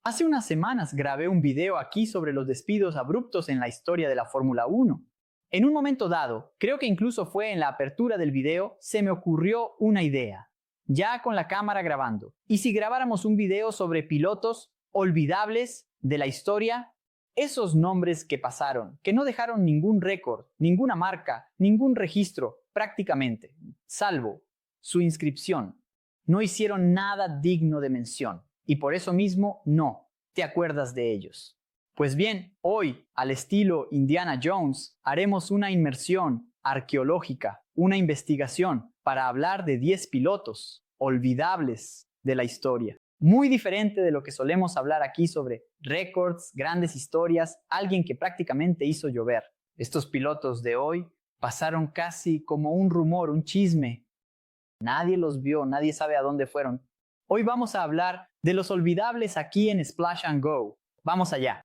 Hace unas semanas grabé un video aquí sobre los despidos abruptos en la historia de la Fórmula 1. En un momento dado, creo que incluso fue en la apertura del video, se me ocurrió una idea. Ya con la cámara grabando. ¿Y si grabáramos un video sobre pilotos olvidables de la historia? Esos nombres que pasaron, que no dejaron ningún récord, ninguna marca, ningún registro, prácticamente, salvo su inscripción. No hicieron nada digno de mención. Y por eso mismo no te acuerdas de ellos. Pues bien, hoy, al estilo Indiana Jones, haremos una inmersión arqueológica, una investigación para hablar de 10 pilotos olvidables de la historia. Muy diferente de lo que solemos hablar aquí sobre récords, grandes historias, alguien que prácticamente hizo llover. Estos pilotos de hoy pasaron casi como un rumor, un chisme. Nadie los vio, nadie sabe a dónde fueron. Hoy vamos a hablar de los olvidables aquí en Splash and Go. Vamos allá.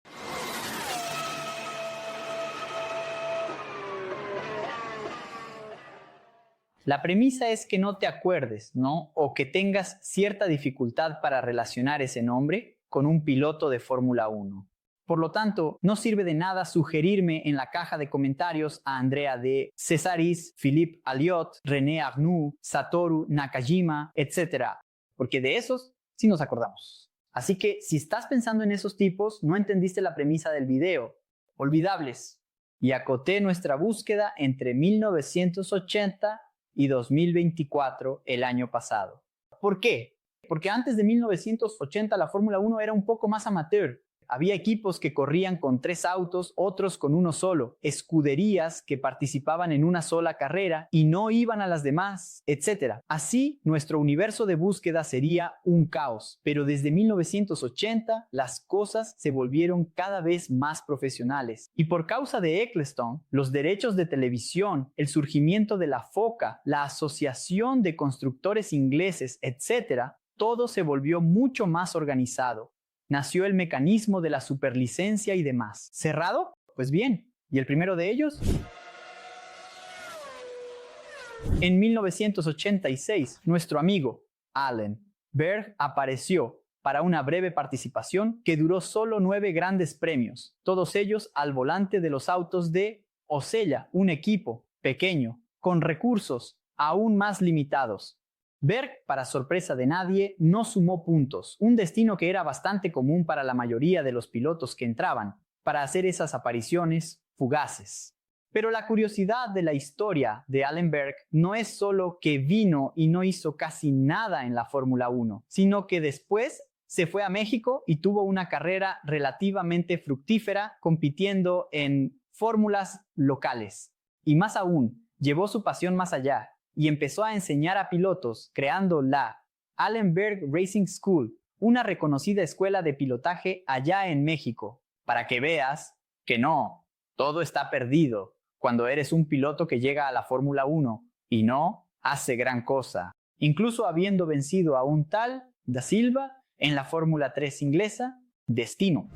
La premisa es que no te acuerdes, ¿no? O que tengas cierta dificultad para relacionar ese nombre con un piloto de Fórmula 1. Por lo tanto, no sirve de nada sugerirme en la caja de comentarios a Andrea de Cesaris, Philippe Alliot, René Arnoux, Satoru Nakajima, etc. Porque de esos sí nos acordamos. Así que si estás pensando en esos tipos, no entendiste la premisa del video. Olvidables. Y acoté nuestra búsqueda entre 1980 y 2024 el año pasado. ¿Por qué? Porque antes de 1980 la Fórmula 1 era un poco más amateur. Había equipos que corrían con 3 autos, otros con uno solo, escuderías que participaban en una sola carrera y no iban a las demás, etc. Así, nuestro universo de búsqueda sería un caos, pero desde 1980 las cosas se volvieron cada vez más profesionales. Y por causa de Ecclestone, los derechos de televisión, el surgimiento de la FOCA, la Asociación de Constructores Ingleses, etc., todo se volvió mucho más organizado. Nació el mecanismo de la superlicencia y demás. ¿Cerrado? Pues bien. ¿Y el primero de ellos? En 1986, nuestro amigo Alan Berg apareció para una breve participación que duró solo 9 grandes premios, todos ellos al volante de los autos de Osella, un equipo pequeño, con recursos aún más limitados. Berg, para sorpresa de nadie, no sumó puntos, un destino que era bastante común para la mayoría de los pilotos que entraban, para hacer esas apariciones fugaces. Pero la curiosidad de la historia de Alan Berg no es solo que vino y no hizo casi nada en la Fórmula 1, sino que después se fue a México y tuvo una carrera relativamente fructífera compitiendo en fórmulas locales. Y más aún, llevó su pasión más allá y empezó a enseñar a pilotos creando la Alan Berg Racing School, una reconocida escuela de pilotaje allá en México, para que veas que no, todo está perdido cuando eres un piloto que llega a la Fórmula 1 y no hace gran cosa. Incluso habiendo vencido a un tal Da Silva en la Fórmula 3 inglesa, Destino.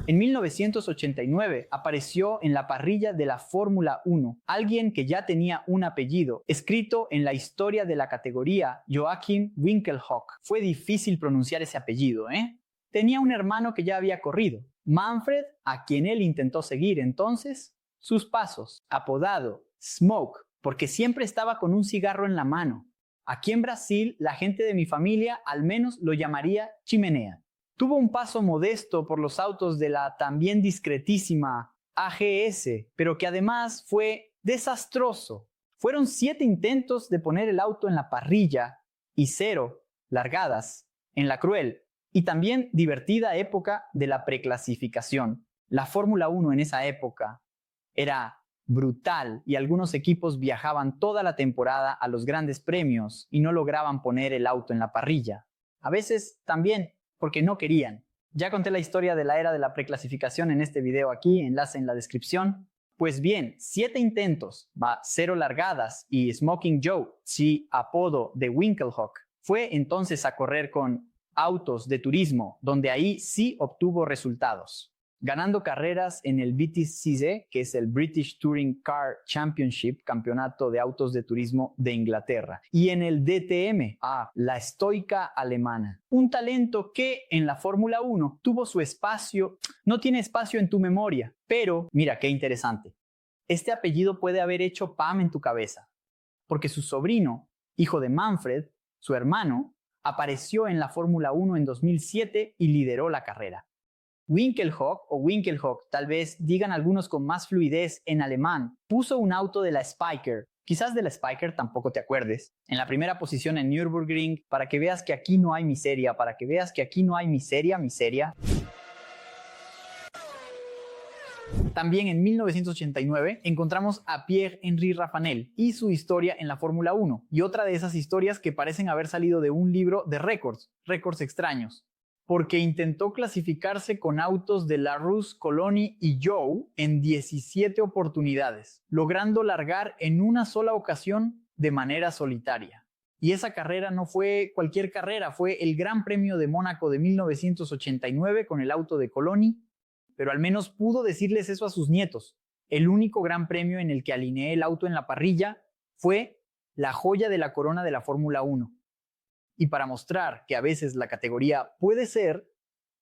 En 1989 apareció en la parrilla de la Fórmula 1 alguien que ya tenía un apellido escrito en la historia de la categoría, Joachim Winkelhock. Fue difícil pronunciar ese apellido, ¿eh? Tenía un hermano que ya había corrido, Manfred, a quien él intentó seguir entonces sus pasos, apodado Smoke, porque siempre estaba con un cigarro en la mano. Aquí en Brasil, la gente de mi familia al menos lo llamaría chimenea. Tuvo un paso modesto por los autos de la también discretísima AGS, pero que además fue desastroso. Fueron 7 intentos de poner el auto en la parrilla y 0 largadas en la cruel y también divertida época de la preclasificación. La Fórmula 1 en esa época era brutal y algunos equipos viajaban toda la temporada a los grandes premios y no lograban poner el auto en la parrilla. A veces también porque no querían. Ya conté la historia de la era de la preclasificación en este video aquí, enlace en la descripción. Pues bien, 7 intentos, 0 largadas y Smoking Joe, sí apodo de Winkelhock, fue entonces a correr con autos de turismo, donde ahí sí obtuvo resultados. ganando carreras en el BTCC, que es el British Touring Car Championship, campeonato de autos de turismo de Inglaterra, y en el DTM, la estoica alemana. Un talento que en la Fórmula 1 tuvo su espacio, no tiene espacio en tu memoria, pero mira qué interesante. Este apellido puede haber hecho pam en tu cabeza, porque su sobrino, hijo de Manfred, su hermano, apareció en la Fórmula 1 en 2007 y lideró la carrera. Winkelhock o Winkelhock, tal vez digan algunos con más fluidez en alemán, puso un auto de la Spiker. Quizás de la Spiker tampoco te acuerdes. En la primera posición en Nürburgring, para que veas que aquí no hay miseria, para que veas que aquí no hay miseria. También en 1989 encontramos a Pierre-Henri Raffanel y su historia en la Fórmula 1, y otra de esas historias que parecen haber salido de un libro de récords extraños, porque intentó clasificarse con autos de Larousse, Coloni y Joe en 17 oportunidades, logrando largar en una sola ocasión de manera solitaria. Y esa carrera no fue cualquier carrera, fue el Gran Premio de Mónaco de 1989 con el auto de Coloni, pero al menos pudo decirles eso a sus nietos. El único Gran Premio en el que alineé el auto en la parrilla fue la joya de la corona de la Fórmula 1. Y para mostrar que a veces la categoría puede ser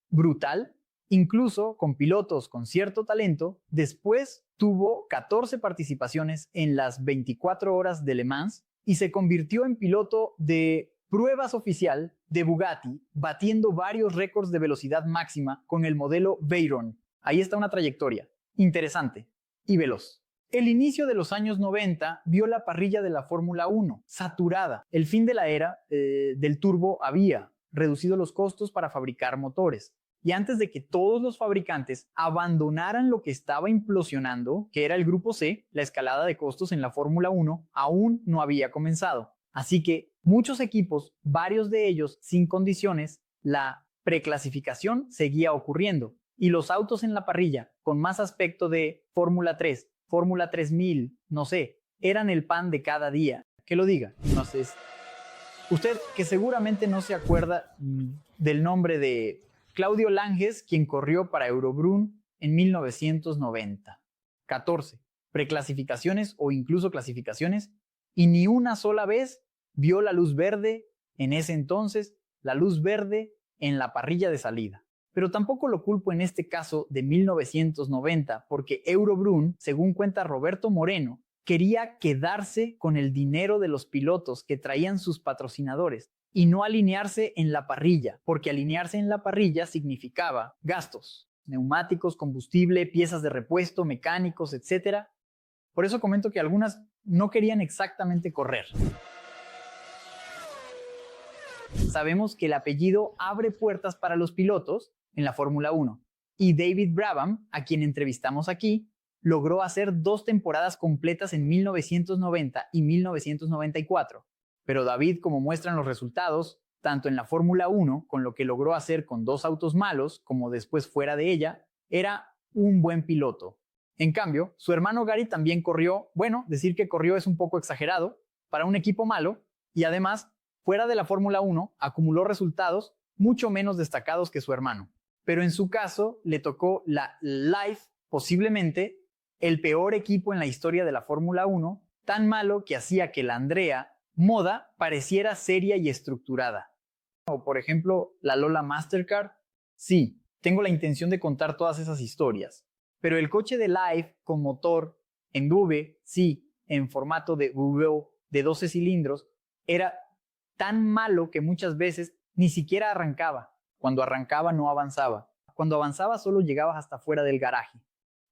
brutal, incluso con pilotos con cierto talento, después tuvo 14 participaciones en las 24 horas de Le Mans y se convirtió en piloto de pruebas oficial de Bugatti, batiendo varios récords de velocidad máxima con el modelo Veyron. Ahí está una trayectoria interesante y veloz. El inicio de los años 90 vio la parrilla de la Fórmula 1 saturada. El fin de la era del turbo había reducido los costos para fabricar motores. Y antes de que todos los fabricantes abandonaran lo que estaba implosionando, que era el Grupo C, la escalada de costos en la Fórmula 1 aún no había comenzado. Así que muchos equipos, varios de ellos sin condiciones, la preclasificación seguía ocurriendo. Y los autos en la parrilla, con más aspecto de Fórmula 3, Fórmula 3000, no sé, eran el pan de cada día. Que lo diga. Entonces, usted que seguramente no se acuerda del nombre de Claudio Langes, quien corrió para Eurobrun en 1990. 14 preclasificaciones o incluso clasificaciones, y ni una sola vez vio la luz verde en ese entonces, la luz verde en la parrilla de salida. Pero tampoco lo culpo en este caso de 1990, porque Eurobrun, según cuenta Roberto Moreno, quería quedarse con el dinero de los pilotos que traían sus patrocinadores y no alinearse en la parrilla, porque alinearse en la parrilla significaba gastos, neumáticos, combustible, piezas de repuesto, mecánicos, etc. Por eso comento que algunas no querían exactamente correr. Sabemos que el apellido abre puertas para los pilotos en la Fórmula 1, y David Brabham, a quien entrevistamos aquí, logró hacer 2 temporadas completas en 1990 y 1994. Pero David, como muestran los resultados, tanto en la Fórmula 1, con lo que logró hacer con 2 autos malos, como después fuera de ella, era un buen piloto. En cambio, su hermano Gary también corrió, bueno, decir que corrió es un poco exagerado, para un equipo malo, y además, fuera de la Fórmula 1, acumuló resultados mucho menos destacados que su hermano. Pero en su caso, le tocó la Life, posiblemente el peor equipo en la historia de la Fórmula 1, tan malo que hacía que la Andrea Moda pareciera seria y estructurada. O por ejemplo, la Lola Mastercard. Sí, tengo la intención de contar todas esas historias. Pero el coche de Life con motor en V, sí, en formato de V de 12 cilindros, era tan malo que muchas veces ni siquiera arrancaba. Cuando arrancaba no avanzaba. Cuando avanzaba solo llegaba hasta fuera del garaje.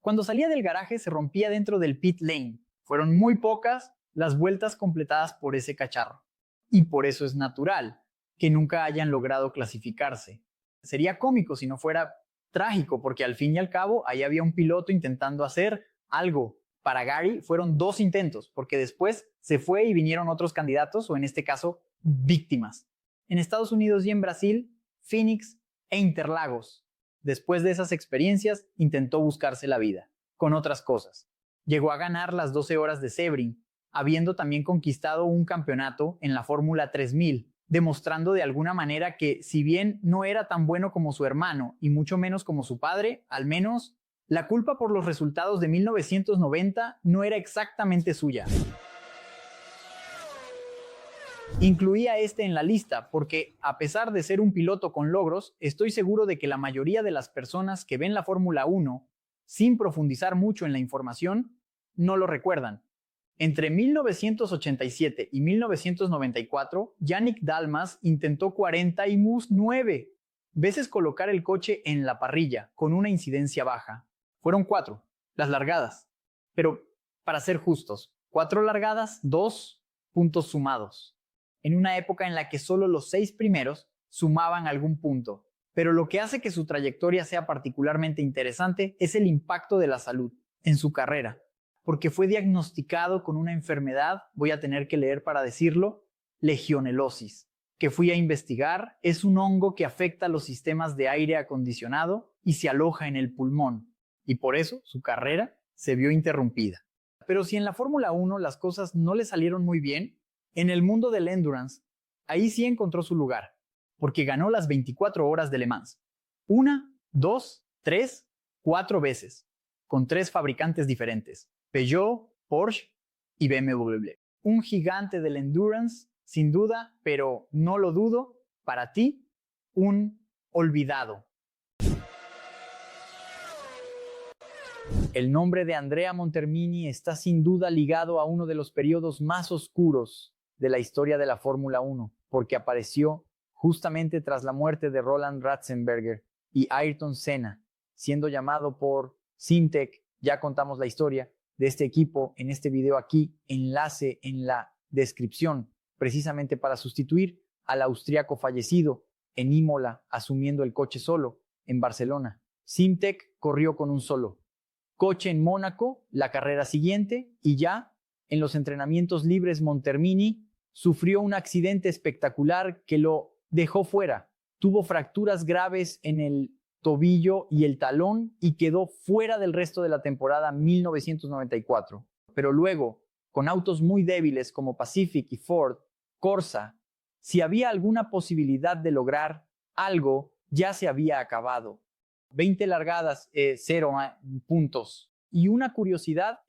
Cuando salía del garaje se rompía dentro del pit lane. Fueron muy pocas las vueltas completadas por ese cacharro. Y por eso es natural que nunca hayan logrado clasificarse. Sería cómico si no fuera trágico, porque al fin y al cabo ahí había un piloto intentando hacer algo. Para Gary fueron 2 intentos, porque después se fue y vinieron otros candidatos, o en este caso, víctimas. En Estados Unidos y en Brasil, Phoenix e Interlagos. Después de esas experiencias, intentó buscarse la vida, con otras cosas. Llegó a ganar las 12 horas de Sebring, habiendo también conquistado un campeonato en la Fórmula 3000, demostrando de alguna manera que si bien no era tan bueno como su hermano y mucho menos como su padre, al menos la culpa por los resultados de 1990 no era exactamente suya. Incluía este en la lista porque, a pesar de ser un piloto con logros, estoy seguro de que la mayoría de las personas que ven la Fórmula 1, sin profundizar mucho en la información, no lo recuerdan. Entre 1987 y 1994, Yannick Dalmas intentó 49 veces colocar el coche en la parrilla con una incidencia baja. Fueron 4, las largadas. Pero, para ser justos, 4 largadas, 2 puntos sumados. En una época en la que solo los 6 primeros sumaban algún punto. Pero lo que hace que su trayectoria sea particularmente interesante es el impacto de la salud en su carrera, porque fue diagnosticado con una enfermedad, voy a tener que leer para decirlo, legionelosis, que fui a investigar. Es un hongo que afecta los sistemas de aire acondicionado y se aloja en el pulmón, y por eso su carrera se vio interrumpida. Pero si en la Fórmula 1 las cosas no le salieron muy bien, en el mundo del endurance, ahí sí encontró su lugar, porque ganó las 24 horas de Le Mans. 1, 2, 3, 4 veces, con 3 fabricantes diferentes, Peugeot, Porsche y BMW. Un gigante del endurance, sin duda, pero no lo dudo, para ti, un olvidado. El nombre de Andrea Montermini está sin duda ligado a uno de los periodos más oscuros de la historia de la Fórmula 1, porque apareció justamente tras la muerte de Roland Ratzenberger y Ayrton Senna, siendo llamado por Simtek. Ya contamos la historia de este equipo en este video aquí, enlace en la descripción, precisamente para sustituir al austriaco fallecido en Imola, asumiendo el coche solo en Barcelona. Simtek corrió con un solo coche en Mónaco la carrera siguiente, y ya en los entrenamientos libres Montermini sufrió un accidente espectacular que lo dejó fuera. Tuvo fracturas graves en el tobillo y el talón y quedó fuera del resto de la temporada 1994. Pero luego, con autos muy débiles como Pacific y Ford, Corsa, si había alguna posibilidad de lograr algo, ya se había acabado. 20 largadas, 0 puntos. Y una curiosidad,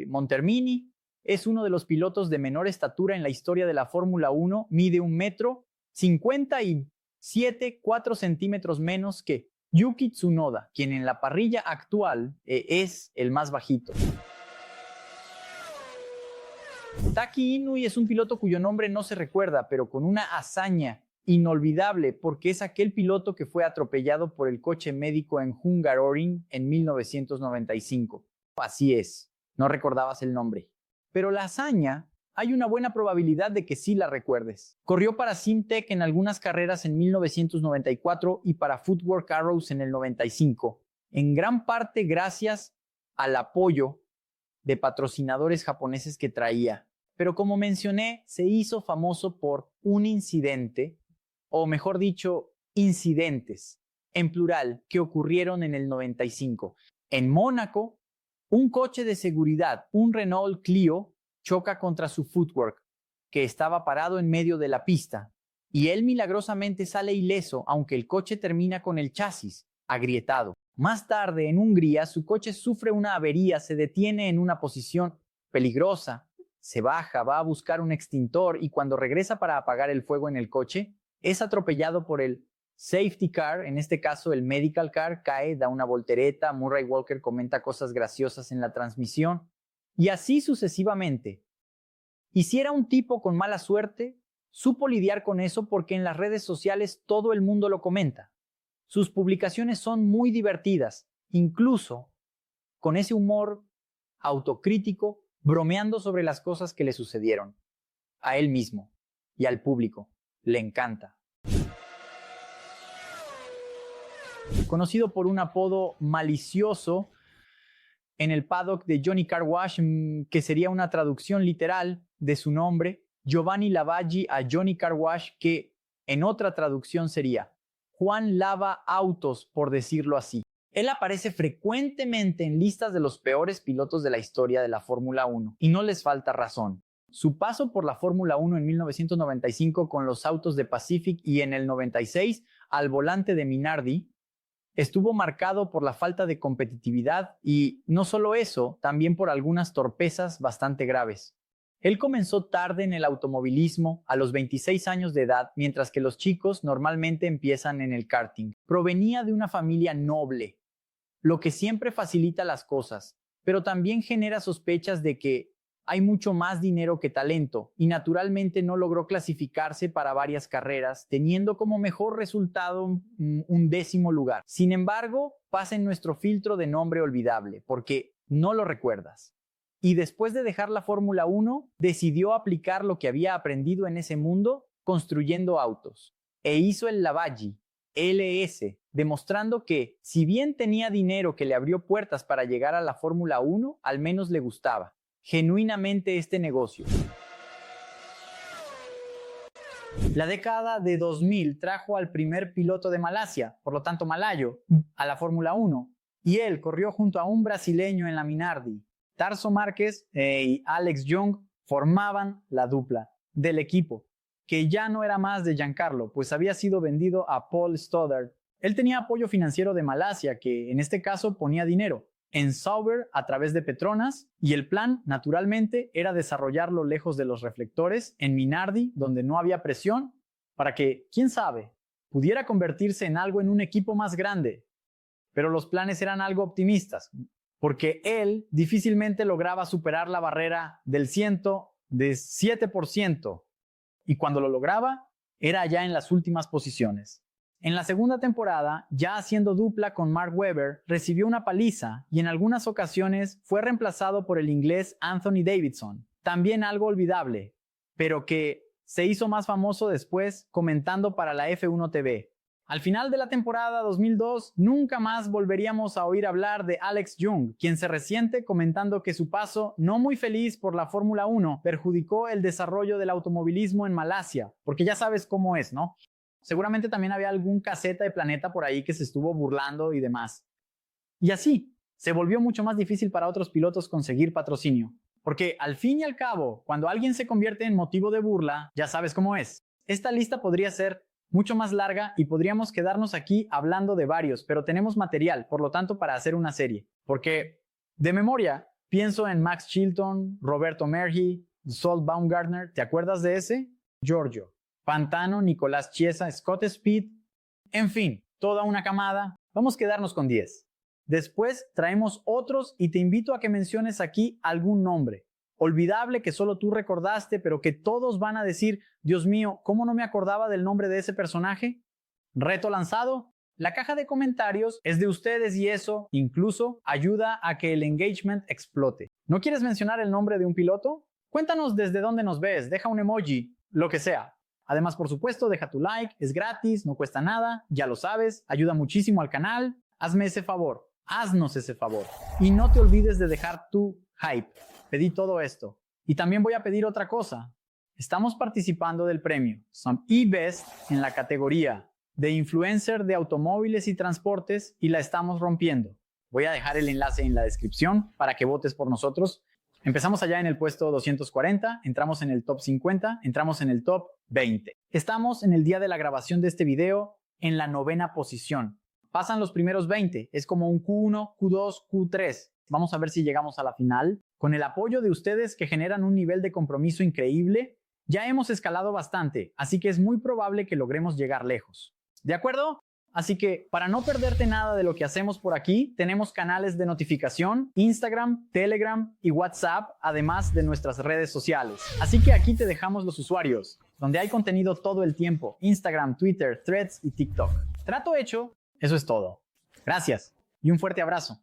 Montermini es uno de los pilotos de menor estatura en la historia de la Fórmula 1, mide 1,57 m, 4 centímetros menos que Yuki Tsunoda, quien en la parrilla actual es el más bajito. Taki Inui es un piloto cuyo nombre no se recuerda, pero con una hazaña inolvidable, porque es aquel piloto que fue atropellado por el coche médico en Hungaroring en 1995. Así es, no recordabas el nombre. Pero la hazaña, hay una buena probabilidad de que sí la recuerdes. Corrió para Simtek en algunas carreras en 1994 y para Footwork Arrows en el 95, en gran parte gracias al apoyo de patrocinadores japoneses que traía. Pero como mencioné, se hizo famoso por un incidente, o mejor dicho, incidentes, en plural, que ocurrieron en el 95. En Mónaco, un coche de seguridad, un Renault Clio, choca contra su Footwork, que estaba parado en medio de la pista, y él milagrosamente sale ileso, aunque el coche termina con el chasis agrietado. Más tarde, en Hungría, su coche sufre una avería, se detiene en una posición peligrosa, se baja, va a buscar un extintor y cuando regresa para apagar el fuego en el coche, es atropellado por el safety car, en este caso el medical car, cae, da una voltereta, Murray Walker comenta cosas graciosas en la transmisión, y así sucesivamente. Y si era un tipo con mala suerte, supo lidiar con eso porque en las redes sociales todo el mundo lo comenta. Sus publicaciones son muy divertidas, incluso con ese humor autocrítico, bromeando sobre las cosas que le sucedieron. A él mismo y al público le encanta. Conocido por un apodo malicioso en el paddock de Johnny Car Wash, que sería una traducción literal de su nombre, Giovanni Lavaggi a Johnny Car Wash, que en otra traducción sería Juan lava autos, por decirlo así. Él aparece frecuentemente en listas de los peores pilotos de la historia de la Fórmula 1 y no les falta razón. Su paso por la Fórmula 1 en 1995 con los autos de Pacific y en el 96 al volante de Minardi estuvo marcado por la falta de competitividad y, no solo eso, también por algunas torpezas bastante graves. Él comenzó tarde en el automovilismo, a los 26 años de edad, mientras que los chicos normalmente empiezan en el karting. Provenía de una familia noble, lo que siempre facilita las cosas, pero también genera sospechas de que hay mucho más dinero que talento y naturalmente no logró clasificarse para varias carreras, teniendo como mejor resultado un 10º lugar. Sin embargo, pasa en nuestro filtro de nombre olvidable, porque no lo recuerdas. Y después de dejar la Fórmula 1, decidió aplicar lo que había aprendido en ese mundo construyendo autos. E hizo el Lavaggi LS, demostrando que, si bien tenía dinero que le abrió puertas para llegar a la Fórmula 1, al menos le gustaba genuinamente este negocio. La década de 2000 trajo al primer piloto de Malasia, por lo tanto malayo, a la Fórmula 1, y él corrió junto a un brasileño en la Minardi. Tarso Márquez y Alex Young formaban la dupla del equipo, que ya no era más de Giancarlo, pues había sido vendido a Paul Stoddard. Él tenía apoyo financiero de Malasia, que en este caso ponía dinero en Sauber a través de Petronas, y el plan, naturalmente, era desarrollarlo lejos de los reflectores en Minardi, donde no había presión, para que, quién sabe, pudiera convertirse en algo en un equipo más grande. Pero los planes eran algo optimistas, porque él difícilmente lograba superar la barrera del 7%, y cuando lo lograba, era ya en las últimas posiciones. En la segunda temporada, ya haciendo dupla con Mark Webber, recibió una paliza y en algunas ocasiones fue reemplazado por el inglés Anthony Davidson, también algo olvidable, pero que se hizo más famoso después comentando para la F1 TV. Al final de la temporada 2002, nunca más volveríamos a oír hablar de Alex Young, quien se resiente comentando que su paso no muy feliz por la Fórmula 1 perjudicó el desarrollo del automovilismo en Malasia, porque ya sabes cómo es, ¿no? Seguramente también había algún caseta de Planeta por ahí que se estuvo burlando y demás. Y así, se volvió mucho más difícil para otros pilotos conseguir patrocinio. Porque al fin y al cabo, cuando alguien se convierte en motivo de burla, ya sabes cómo es. Esta lista podría ser mucho más larga y podríamos quedarnos aquí hablando de varios, pero tenemos material, por lo tanto, para hacer una serie. Porque, de memoria, pienso en Max Chilton, Roberto Merhi, Saul Baumgartner, ¿te acuerdas de ese? Giorgio Pantano, Nicolás Chiesa, Scott Speed, en fin, toda una camada. Vamos a quedarnos con 10. Después traemos otros y te invito a que menciones aquí algún nombre olvidable que solo tú recordaste, pero que todos van a decir, Dios mío, ¿cómo no me acordaba del nombre de ese personaje? Reto lanzado. La caja de comentarios es de ustedes y eso incluso ayuda a que el engagement explote. ¿No quieres mencionar el nombre de un piloto? Cuéntanos desde dónde nos ves, deja un emoji, lo que sea. Además, por supuesto, deja tu like, es gratis, no cuesta nada, ya lo sabes, ayuda muchísimo al canal. Hazme ese favor, haznos ese favor. Y no te olvides de dejar tu hype. Pedí todo esto. Y también voy a pedir otra cosa. Estamos participando del premio Some eBest en la categoría de influencer de automóviles y transportes y la estamos rompiendo. Voy a dejar el enlace en la descripción para que votes por nosotros. Empezamos allá en el puesto 240, entramos en el top 50, entramos en el top 20. Estamos en el día de la grabación de este video en la 9ª posición. Pasan los primeros 20, es como un Q1, Q2, Q3. Vamos a ver si llegamos a la final. Con el apoyo de ustedes que generan un nivel de compromiso increíble, ya hemos escalado bastante, así que es muy probable que logremos llegar lejos. ¿De acuerdo? Así que, para no perderte nada de lo que hacemos por aquí, tenemos canales de notificación, Instagram, Telegram y WhatsApp, además de nuestras redes sociales. Así que aquí te dejamos los usuarios, donde hay contenido todo el tiempo, Instagram, Twitter, Threads y TikTok. Trato hecho, eso es todo. Gracias y un fuerte abrazo.